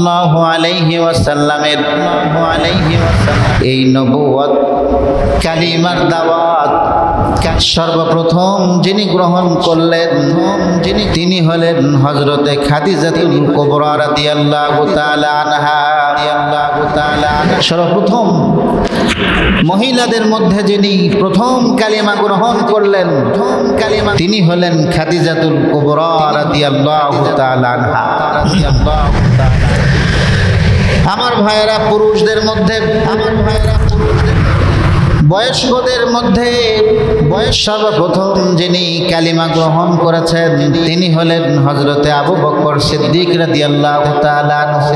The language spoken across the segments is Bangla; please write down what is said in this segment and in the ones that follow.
সাল্লাল্লাহু আলাইহি ওয়াসাল্লামের এই নবুয়ত কালিমার দাওয়াত সর্বপ্রথম যিনি গ্রহণ করলেন তিনি হলেন হযরতে খাদিজাতুল কুবরা রাদিয়াল্লাহু তাআলা আনহা। সর্বপ্রথম মহিলাদের মধ্যে যিনি প্রথম কালিমা গ্রহণ করলেন তিনি হলেন খাদিজাতুল কুবরা রাদিয়াল্লাহু তাআলা আনহা। আমার ভাইয়েরা, পুরুষদের মধ্যে বয়স্কদের মধ্যে সর্বপ্রথম যিনি কালিমা গ্রহণ করেছেন তিনি হলেন হযরতে আবু বকর সিদ্দিক রাদিয়াল্লাহু তাআলা আনহু।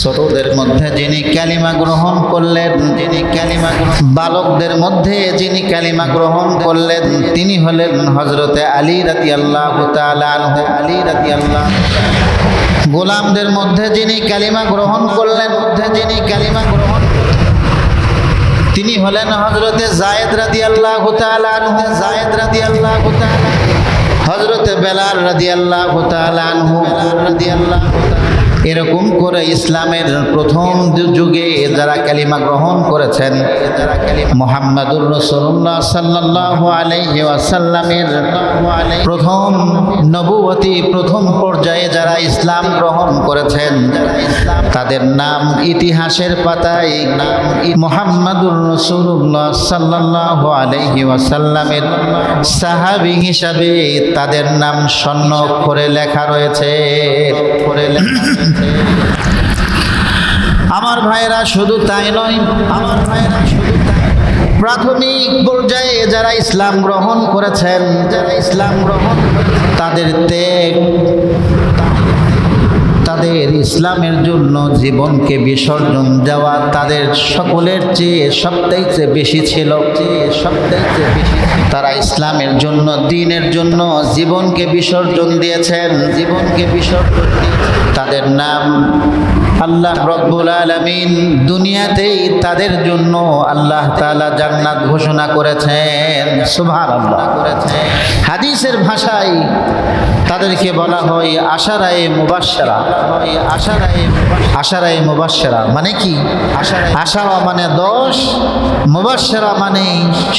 ছোটদের মধ্যে যিনি কালিমা গ্রহণ করলেন, বালকদের মধ্যে যিনি কালিমা গ্রহণ করলেন তিনি হলেন হযরতে আলী রাদিয়াল্লাহু তাআলা আনহু। গোলামদের মধ্যে যিনি কালিমা গ্রহণ করলেন তিনি হলেন হযরতে যায়েদ রাদিয়াল্লাহু তাআলা আনহু। হযরতে বেলাল রাদিয়াল্লাহু তাআলা আনহু। এরকম করে ইসলামের প্রথম যুগে যারা কালিমা গ্রহণ করেছেন, মুহাম্মাদুর রাসূলুল্লাহ সাল্লাল্লাহু আলাইহি ওয়াসাল্লামের প্রথম নবুয়তি প্রথম পর্যায়ে যারা ইসলাম গ্রহণ করেছেন তাদের নাম ইতিহাসের পাতায় মুহাম্মাদুর রাসূলুল্লাহ সাল্লাল্লাহু আলাইহি ওয়াসাল্লামের সাহাবী হিসাবে তাদের নাম স্বর্ণ অক্ষরে লেখা রয়েছে। আমার ভাইরা, শুধু তাই নয়, প্রাথমিক পর্যায়ে যারা ইসলাম গ্রহণ করেছেন তাদের ত্যাগ, তাদের ইসলামের জন্য জীবনকে বিসর্জন দেওয়া তাদের সকলের চেয়ে সবচাইতে বেশি ছিল। তারা ইসলামের জন্য, দ্বীনের জন্য জীবনকে বিসর্জন দিয়েছেন। তাদের নাম আল্লাহ রব্বুল আলামিন দুনিয়াতেই তাদের জন্য আল্লাহ তাআলা জান্নাত ঘোষণা করেছেন। সুবহানাল্লাহ। হাদিসের ভাষায় তাদেরকে বলা হয় আশারায়ে মুবাশশারা। আশারায়ে মুবাশশারা মানে কি? আশারা মানে 10, মুবাশশারা মানে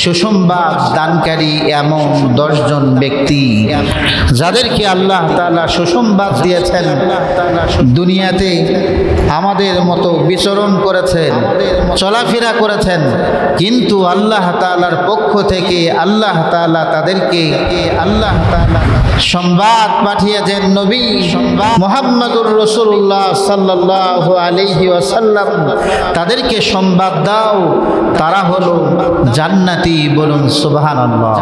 সুসংবাদ দানকারী, এমন 10 জন ব্যক্তি যাদেরকে আল্লাহ তাআলা সুসংবাদ দিয়েছেন। দুনিয়াতে আমাদের মতো বিচরণ করেছেন, চলাফেরা করেছেন, কিন্তু আল্লাহ তাআলার পক্ষ থেকে আল্লাহ তাআলা তাদেরকে সংবাদ পাঠিয়েছেন। নবী মুহাম্মাদুর রাসূলুল্লাহ সাল্লাল্লাহু আলাইহি ওয়াসাল্লাম তাদেরকে সংবাদ দাও, তারা হলো জান্নাতি। বলুন সুবহানাল্লাহ।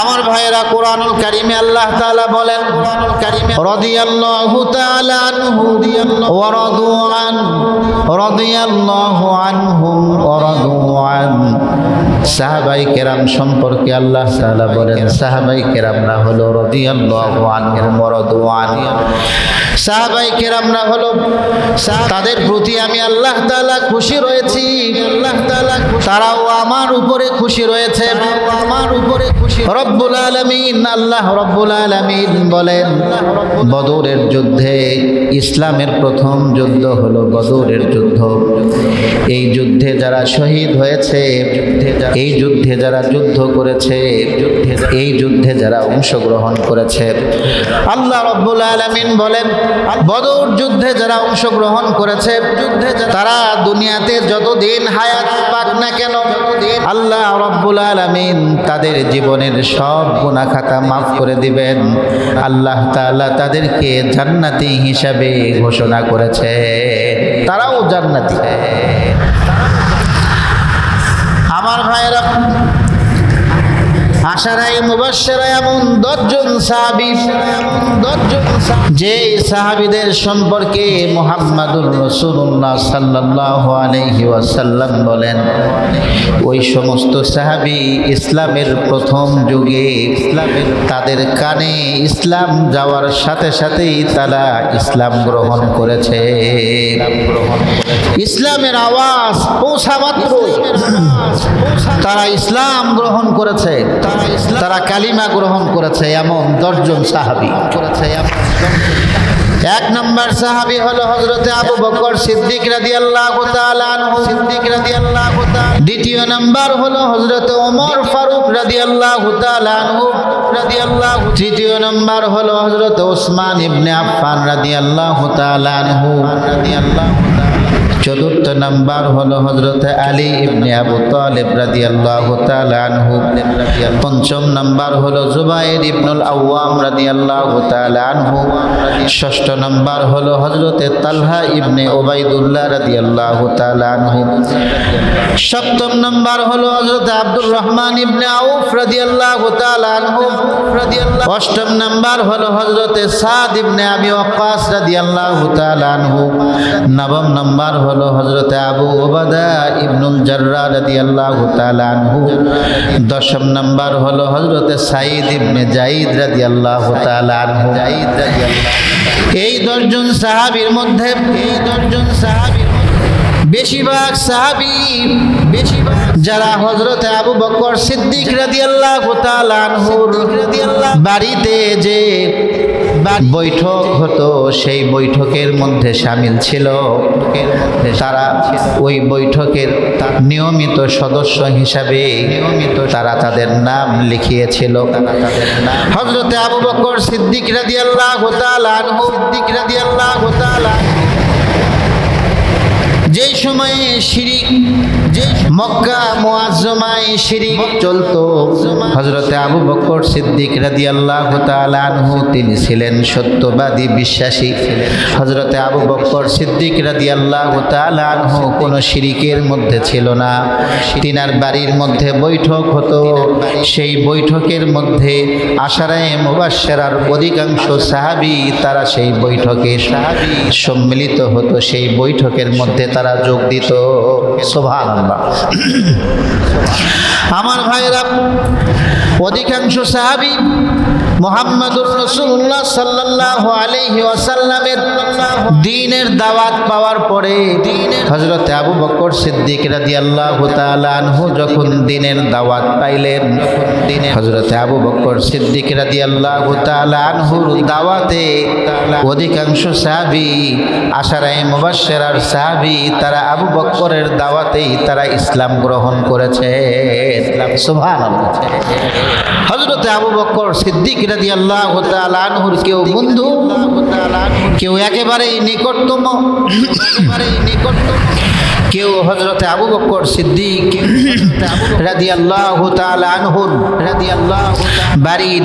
আমার ভাইয়েরা, কোরআনুল কারীমে আল্লাহ তাআলা বলেন রাদিয়াল্লাহু তাআলা আনহু ওয়া রাদু আন, রাদিয়াল্লাহু আনহুম ওয়া রাদু আন। সাহাবায়ে কেরাম সম্পর্কে আল্লাহ তাআলা বলেন সাহাবায়ে কেরামরা হলো রাদিয়াল্লাহু আনহুম ওয়া রাদু আন। সাহাবায়ে কেরামরা হলো তাদের প্রতি আমি আল্লাহ তাআলা খুশি রয়েছি, তারাও আমার উপরে খুশি রয়েছে। রব্বুল আলামিন, আল্লাহ রব্বুল আলামিন বলেন বদরের যুদ্ধে, ইসলামের প্রথম যুদ্ধ হলো বদরের যুদ্ধ। এই যুদ্ধে যারা শহীদ হয়েছে, এই যুদ্ধে যারা যুদ্ধ করেছে, এই যুদ্ধে যারা অংশগ্রহণ করেছে, আল্লাহ রব্বুল আলামিন বলেন বদর যুদ্ধে যারা অংশগ্রহণ করেছে তারা দুনিয়াতে যতদিন হায়াত পাক না কেন আল্লাহ রব্বুল আলামিন তাদের জীবনের সব গুনাহ খাতা মাফ করে দিবেন। আল্লাহ তাআলা তাদেরকে জান্নাতি হিসাবে ঘোষণা করেছে, তারাও জান্নাতি। আমার ভাইয়েরা, আশারায়ে মুবাশশারা এমন 10 জন সাহাবী, যে সাহাবীদের সম্পর্কে মুহাম্মাদুর রাসূলুল্লাহ সাল্লাল্লাহু আলাইহি ওয়াসাল্লাম বলেন ওই সমস্ত সাহাবী ইসলামের প্রথম যুগে তাদের কানে ইসলাম যাওয়ার সাথে সাথেই তারা ইসলাম গ্রহণ করেছে। ইসলামের আওয়াজ পৌঁছা মাত্র তারা ইসলাম গ্রহণ করেছে। তারা কালিমা গ্রহণ করেছে এমন 10 জন সাহাবী। এক নম্বর সাহাবী হলো হযরতে আবু বকর সিদ্দিক রাদিয়াল্লাহু তাআলা আনহু। দ্বিতীয় নম্বর হলো হযরতে ওমর ফারুক রাদিয়াল্লাহু তাআলা আনহু। তৃতীয় নম্বর হলো হযরতে ওসমান ইবনে আফফান রাদিয়াল্লাহু তাআলা আনহু। চতুর্থ নাম্বার হলো হযরত আলী ইবনে আবু তালিব রাদিয়াল্লাহু তাআলা আনহু। পঞ্চম নাম্বার হলো জুবাইর ইবনুল আওয়াম রাদিয়াল্লাহু তাআলা আনহু। ষষ্ঠ নাম্বার হলো হযরত তালহা ইবনে উবাইদুল্লাহ রাদিয়াল্লাহু তাআলা আনহু। সপ্তম নাম্বার হলো হযরত আব্দুর রহমান ইবনে আউফ রাদিয়াল্লাহু তাআলা আনহু। অষ্টম নাম্বার হলো হযরত সাদ ইবনে আবি ওয়াক্কাস রাদিয়াল্লাহু তাআলা আনহু। নবম নাম্বার হলো হযরত আবু উবাদা ইবনুল জাররাহ রাদিয়াল্লাহু তাআলা আনহু। দশম নাম্বার হলো হযরত সাঈদ ইবনে যায়েদ রাদিয়াল্লাহু তাআলা আনহু। এই 10 জন সাহাবীর মধ্যে বেশিরভাগ সাহাবী যারা হযরত আবু বকর সিদ্দিক রাদিয়াল্লাহু তাআলা আনহুর বাড়িতে যে বৈঠক হতো সেই বৈঠকের মধ্যে শামিল ছিল, তারা ওই বৈঠকের নিয়মিত সদস্য হিসাবে তারা তাদের নাম লিখিয়েছিল। হযরত আবু বকর সিদ্দিক রাদিয়াল্লাহু তাআলা আনহু যেই সময়ে শিরিক মক্কা মুআজ্জমায় শিরিক চলতো, হযরতে আবু বকর সিদ্দিক রাদিয়াল্লাহু তাআলা আনহু তিনি ছিলেন সত্যবাদী বিশ্বাসী। হযরতে আবু বকর সিদ্দিক রাদিয়াল্লাহু তাআলা আনহু কোনো শিরিকের মধ্যে ছিল না। তিনার বাড়ির মধ্যে বৈঠক হতো, সেই বৈঠকের মধ্যে আশারায়ে মুবাশশিরার অধিকাংশ সাহাবী তারা সেই বৈঠকে সম্মিলিত হতো, সেই বৈঠকের মধ্যে তারা যোগ দিত। সুবহানাল্লাহ। আমার ভাইরা, অধিকাংশ সাহাবী মুহাম্মদুর রাসূলুল্লাহ সাল্লাল্লাহু আলাইহি ওয়াসাল্লামের দ্বীনের দাওয়াত পাওয়ার পরে হযরত আবু বকর সিদ্দিক রাদিয়াল্লাহু তাআলা আনহু যখন দ্বীনের দাওয়াত পাইলেন, হযরত আবু বকর সিদ্দিক রাদিয়াল্লাহু তাআলা আনহুর দাওয়াতে অধিকাংশ সাহাবী আশারায়ে মুবাশশিরার সাহাবী তারা আবু বকরের দাওয়াতেই তারা ইসলাম গ্রহণ করেছে। সুবহানাল্লাহ। হযরত আবু বকর সিদ্দিক রাদিয়াল্লাহু তাআলা আনহুর কেউ বন্ধু, কেউ একেবারেই নিকটতম, কেউ হযরত আবু বকর সিদ্দিক রাদিয়াল্লাহু তাআলা আনহুর বাড়ির